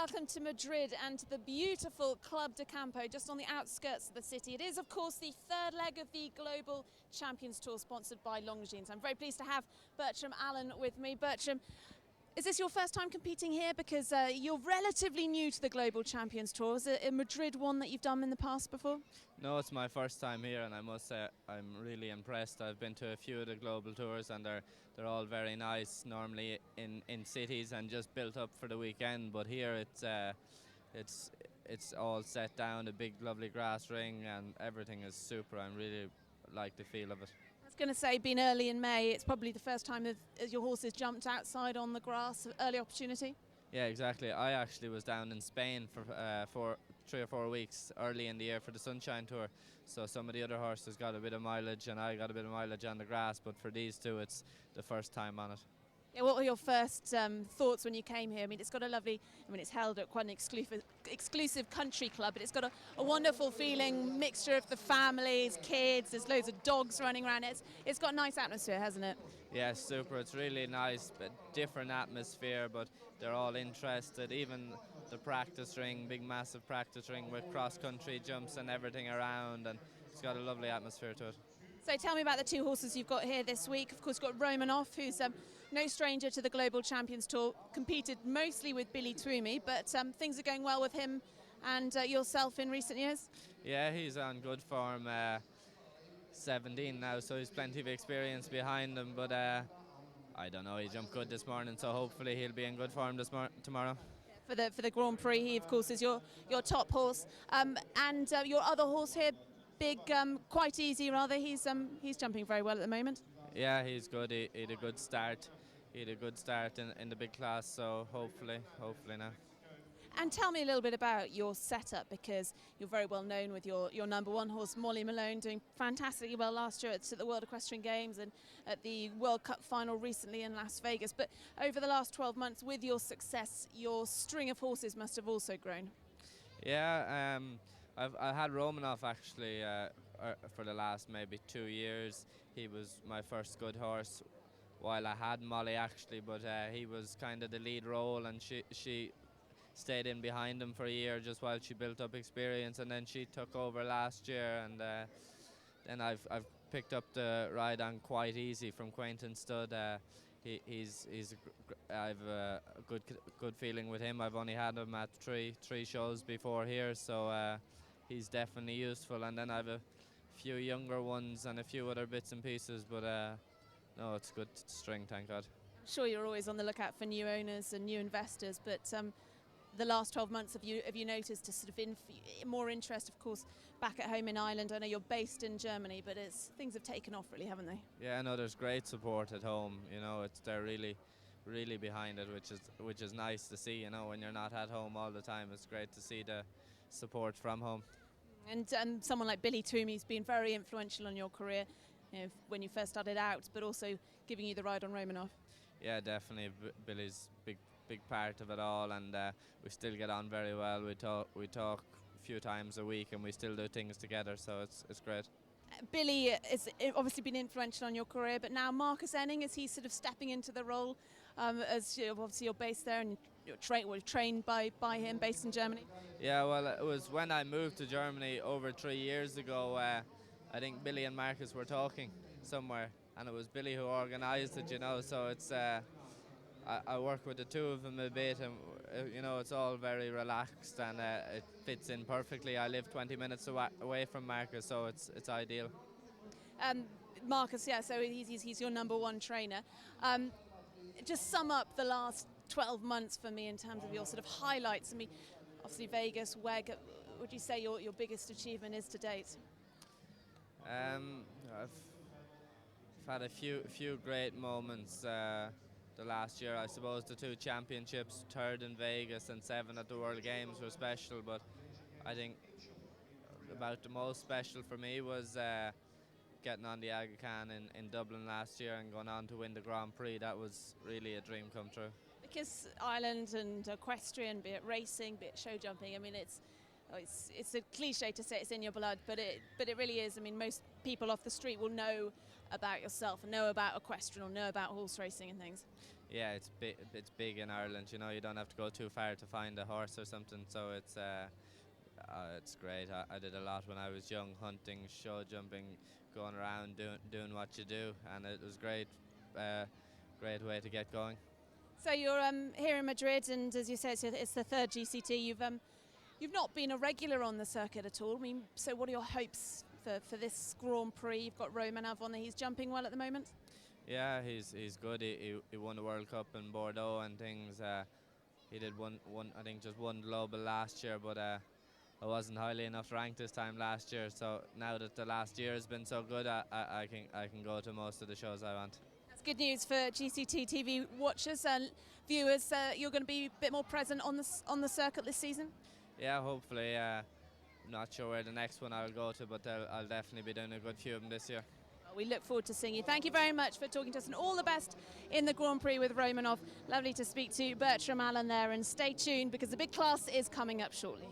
welcome to Madrid and to the beautiful Club de Campo just on the outskirts of the city. It is, of course, the third leg of the Global Champions Tour sponsored by Longines. I'm very pleased to have Bertram Allen with me. Bertram, is this your first time competing here? Because you're relatively new to the Global Champions Tour. Is it a Madrid one that you've done in the past before? No, it's my first time here, and I must say I'm really impressed. I've been to a few of the global tours, and they're all very nice. Normally in cities and just built up for the weekend, but here it's all set down. A big, lovely grass ring, and everything is super. I really like the feel of it. I was going to say, being early in May, it's probably the first time that your horses jumped outside on the grass. Early opportunity. Yeah, exactly. I actually was down in Spain for 3 or 4 weeks early in the year for the Sunshine Tour. So some of the other horses got a bit of mileage and I got a bit of mileage on the grass, but for these two it's the first time on it. Yeah, what were your first thoughts when you came here? I mean, it's got a lovely, it's held at quite an exclusive country club, but it's got a wonderful feeling, mixture of the families, kids, there's loads of dogs running around. It's got a nice atmosphere, hasn't it? Yeah, super. It's really nice, but different atmosphere, but they're all interested. Even the practice ring, big massive practice ring with cross-country jumps and everything around, and it's got a lovely atmosphere to it. So tell me about the two horses you've got here this week. Of course, you've got Romanoff, who's no stranger to the Global Champions Tour, competed mostly with Billy Twomey, but things are going well with him and yourself in recent years? Yeah, he's on good form, 17 now, so he's plenty of experience behind him, but I don't know, he jumped good this morning, so hopefully he'll be in good form tomorrow. For the Grand Prix, he of course is your top horse, and your other horse here, big, quite easy rather. He's jumping very well at the moment. Yeah, he's good. He had a good start. He had a good start in the big class. So hopefully now. And tell me a little bit about your setup, because you're very well known with your number one horse, Molly Malone, doing fantastically well last year at the World Equestrian Games and at the World Cup final recently in Las Vegas. But over the last 12 months, with your success, your string of horses must have also grown. Yeah. I had Romanoff actually for the last maybe 2 years. He was my first good horse, while I had Molly actually, but he was kind of the lead role, and she stayed in behind him for a year just while she built up experience, and then she took over last year, and then I've picked up the ride on Quite Easy from Quainton Stud. I've a good feeling with him. I've only had him at three shows before here, so he's definitely useful. And then I have a few younger ones and a few other bits and pieces, but no, it's good string, thank God. I'm sure you're always on the lookout for new owners and new investors, but the last 12 months have you noticed a sort of more interest, of course, back at home in Ireland? I know you're based in Germany, but things have taken off really, haven't they? Yeah, no, there's great support at home. You know, they're really behind it, which is nice to see. You know, when you're not at home all the time, it's great to see the support from home. And someone like Billy Twomey's been very influential on your career, when you first started out, but also giving you the ride on Romanoff. Yeah, definitely. Billy's big part of it all, and we still get on very well. We talk a few times a week, and we still do things together, so it's great. Billy has obviously been influential on your career, but now Marcus Enning, is he sort of stepping into the role as obviously you're based there and you're trained by him, based in Germany? Yeah, well, it was when I moved to Germany over 3 years ago. I think Billy and Marcus were talking somewhere, and it was Billy who organised it, you know, so it's I work with the two of them a bit, and it's all very relaxed, and it fits in perfectly. I live 20 minutes away from Marcus, so it's ideal. Marcus, yeah, so he's your number one trainer. Just sum up the last 12 months for me in terms of your sort of highlights. I mean, obviously Vegas, WEG, what would you say your biggest achievement is to date? I've had a few great moments. The last year, I suppose, the 2 championships, 3rd in Vegas and 7 at the World Games, were special, but I think about the most special for me was getting on the Aga Khan in Dublin last year and going on to win the Grand Prix. That was really a dream come true. Because Ireland and equestrian, be it racing, be it show jumping, I mean, it's a cliche to say it's in your blood, but it really is. I mean, most people off the street will know about yourself and know about equestrian or know about horse racing and things. Yeah, it's big in Ireland. You know, you don't have to go too far to find a horse or something. So it's great. I did a lot when I was young, hunting, show jumping, going around doing what you do, and it was great. Great way to get going. So you're here in Madrid, and as you say, it's the third GCT. You've not been a regular on the circuit at all. I mean, so what are your hopes for this Grand Prix? You've got Romanov on there. He's jumping well at the moment. Yeah, he's good. He won the World Cup in Bordeaux and things. He did one I think just one global last year, but I wasn't highly enough ranked this time last year. So now that the last year has been so good, I can go to most of the shows I want. That's good news for GCT TV watchers and viewers. You're going to be a bit more present on the circuit this season. Yeah, hopefully. Not sure where the next one I'll go to, but I'll definitely be doing a good few of them this year. Well, we look forward to seeing you. Thank you very much for talking to us, and all the best in the Grand Prix with Romanov. Lovely to speak to Bertram Allen there, and stay tuned because the big class is coming up shortly.